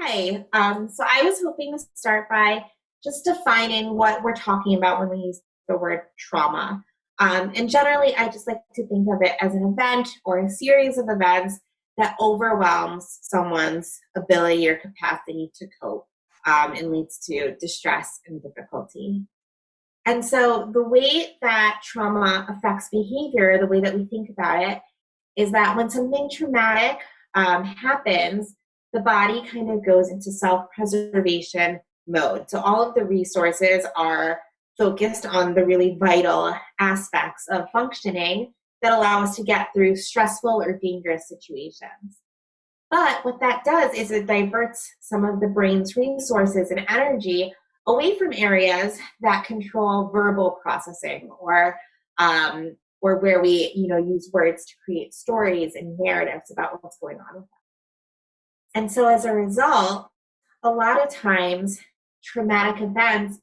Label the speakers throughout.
Speaker 1: Hi. So I was hoping to start by just defining what we're talking about when we use the word trauma. And generally, I just like to think of it as an event or a series of events that overwhelms someone's ability or capacity to cope and leads to distress and difficulty. And so the way that trauma affects behavior, the way that we think about it, is that when something traumatic happens, the body kind of goes into self preservation mode. So all of the resources are focused on the really vital aspects of functioning that allow us to get through stressful or dangerous situations. But what that does is it diverts some of the brain's resources and energy away from areas that control verbal processing or where we use words to create stories and narratives about what's going on with them. And so as a result, a lot of times traumatic events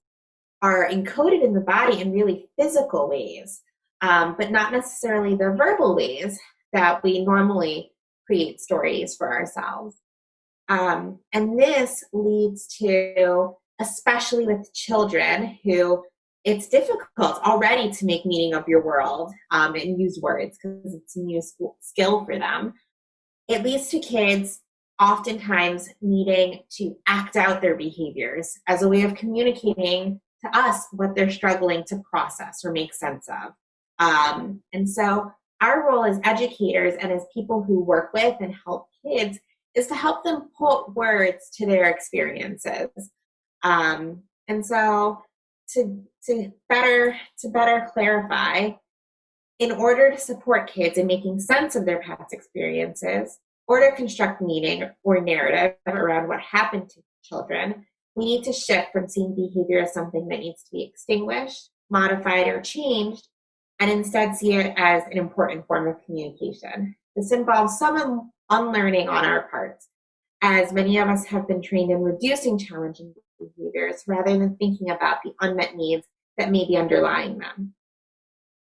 Speaker 1: are encoded in the body in really physical ways, but not necessarily the verbal ways that we normally create stories for ourselves. And this leads to, especially with children who it's difficult already to make meaning of your world and use words because it's a new skill for them. It leads to kids oftentimes needing to act out their behaviors as a way of communicating to us what they're struggling to process or make sense of. And so our role as educators and as people who work with and help kids is to help them put words to their experiences. And so to better clarify, in order to support kids in making sense of their past experiences, or to construct meaning or narrative around what happened to children, we need to shift from seeing behavior as something that needs to be extinguished, modified, or changed, and instead see it as an important form of communication. This involves some unlearning on our parts, as many of us have been trained in reducing challenging behaviors rather than thinking about the unmet needs that may be underlying them.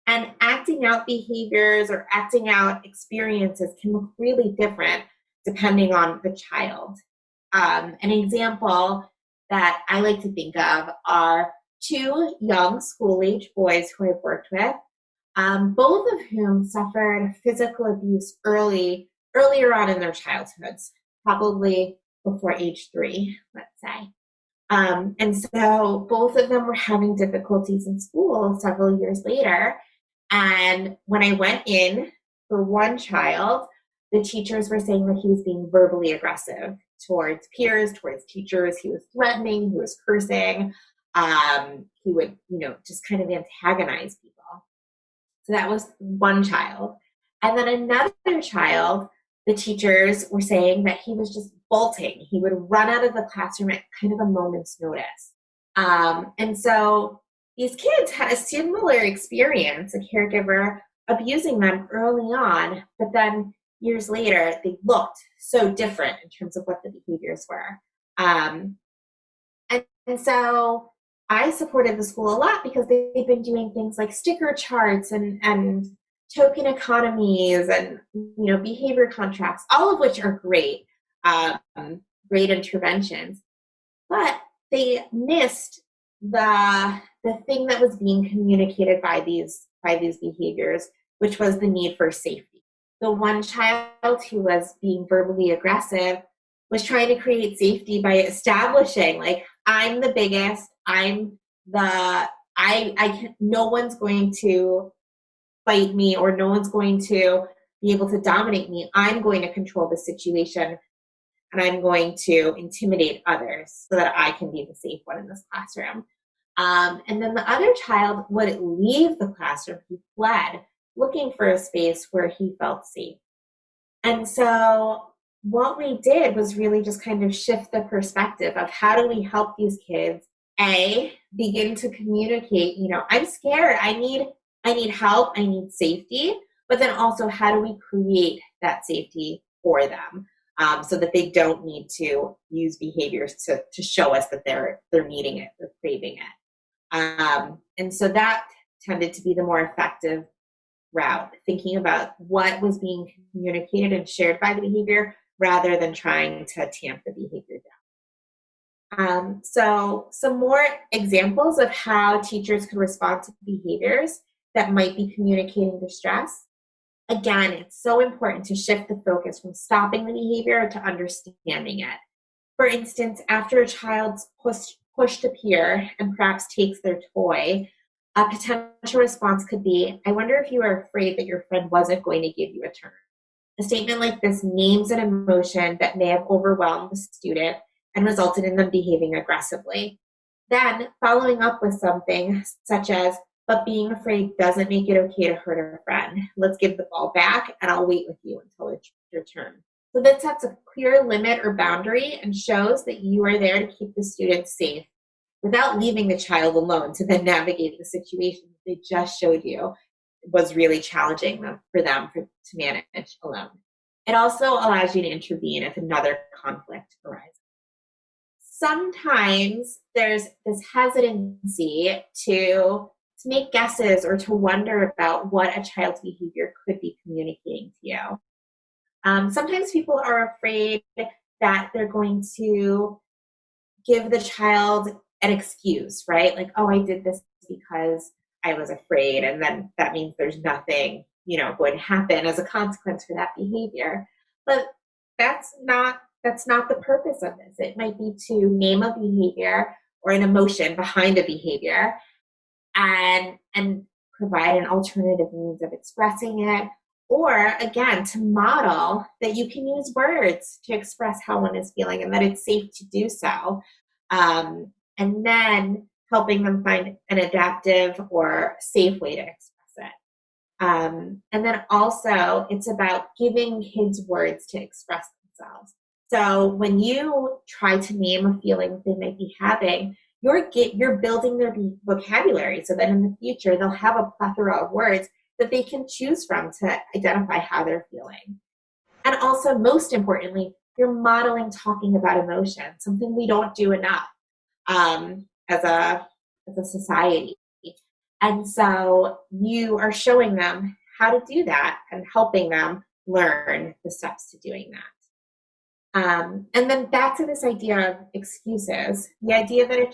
Speaker 1: And acting out behaviors or acting out experiences can look really different depending on the child. An example that I like to think of are two young school-age boys who I've worked with, both of whom suffered physical abuse earlier on in their childhoods, probably before age 3, let's say. And so both of them were having difficulties in school several years later. And when I went in for one child, the teachers were saying that he was being verbally aggressive towards peers, towards teachers. He was threatening, he was cursing. He would, just kind of antagonize people. So that was one child. And then another child, the teachers were saying that he was just bolting. He would run out of the classroom at kind of a moment's notice. And so these kids had a similar experience, a caregiver abusing them early on, but then years later, they looked so different in terms of what the behaviors were. And so I supported the school a lot because they've been doing things like sticker charts and token economies and behavior contracts, all of which are great, great interventions. But they missed the thing that was being communicated by these behaviors, which was the need for safety. The one child who was being verbally aggressive was trying to create safety by establishing, like, I'm the biggest, no one's going to fight me, or no one's going to be able to dominate me. I'm going to control the situation, and I'm going to intimidate others so that I can be the safe one in this classroom. And then the other child would leave the classroom. He fled, looking for a space where he felt safe. And so what we did was really just kind of shift the perspective of how do we help these kids, begin to communicate, I'm scared, I need help, I need safety, but then also how do we create that safety for them? So that they don't need to use behaviors to show us that they're needing it, they're craving it. And so that tended to be the more effective route, thinking about what was being communicated and shared by the behavior rather than trying to tamp the behavior down. So some more examples of how teachers could respond to behaviors that might be communicating distress. Again, it's so important to shift the focus from stopping the behavior to understanding it. For instance, after a child's pushed a peer and perhaps takes their toy, a potential response could be, I wonder if you are afraid that your friend wasn't going to give you a turn. A statement like this names an emotion that may have overwhelmed the student and resulted in them behaving aggressively. Then, following up with something such as, but being afraid doesn't make it okay to hurt a friend. Let's give the ball back and I'll wait with you until it's your turn. So that sets a clear limit or boundary and shows that you are there to keep the student safe without leaving the child alone to then navigate the situation they just showed you was really challenging for them to manage alone. It also allows you to intervene if another conflict arises. Sometimes there's this hesitancy to make guesses or to wonder about what a child's behavior could be communicating to you. Sometimes people are afraid that they're going to give the child an excuse, right? Like, oh, I did this because I was afraid, and then that means there's nothing, going to happen as a consequence for that behavior. But that's not the purpose of this. It might be to name a behavior or an emotion behind a behavior and provide an alternative means of expressing it, or again, to model that you can use words to express how one is feeling and that it's safe to do so. And then helping them find an adaptive or safe way to express it. And then also, it's about giving kids words to express themselves. So when you try to name a feeling they might be having, you're building their vocabulary so that in the future they'll have a plethora of words that they can choose from to identify how they're feeling. And also, most importantly, you're modeling talking about emotion, something we don't do enough as a society. And so you are showing them how to do that and helping them learn the steps to doing that. And then back to this idea of excuses, the idea that a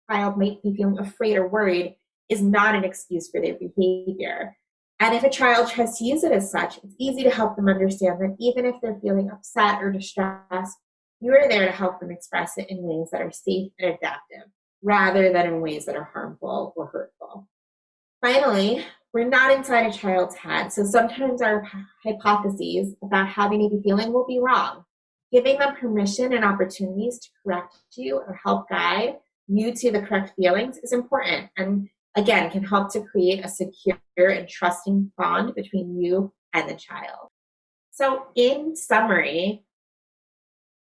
Speaker 1: child might be feeling afraid or worried is not an excuse for their behavior. And if a child tries to use it as such, it's easy to help them understand that even if they're feeling upset or distressed, you are there to help them express it in ways that are safe and adaptive, rather than in ways that are harmful or hurtful. Finally, we're not inside a child's head, so sometimes our hypotheses about how they may be feeling will be wrong. Giving them permission and opportunities to correct you or help guide you to the correct feelings is important, and again, can help to create a secure and trusting bond between you and the child. So in summary,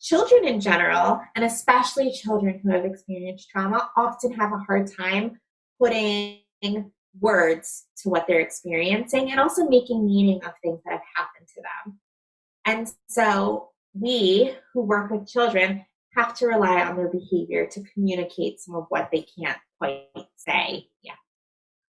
Speaker 1: children in general, and especially children who have experienced trauma, often have a hard time putting words to what they're experiencing and also making meaning of things that have happened to them. And so we who work with children have to rely on their behavior to communicate some of what they can't quite say yet.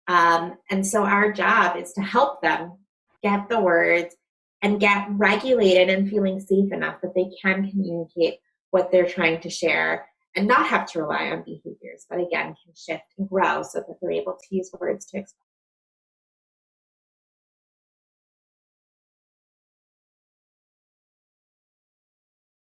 Speaker 1: And so our job is to help them get the words and get regulated and feeling safe enough that they can communicate what they're trying to share and not have to rely on behaviors, but again, can shift and grow so that they're able to use words to express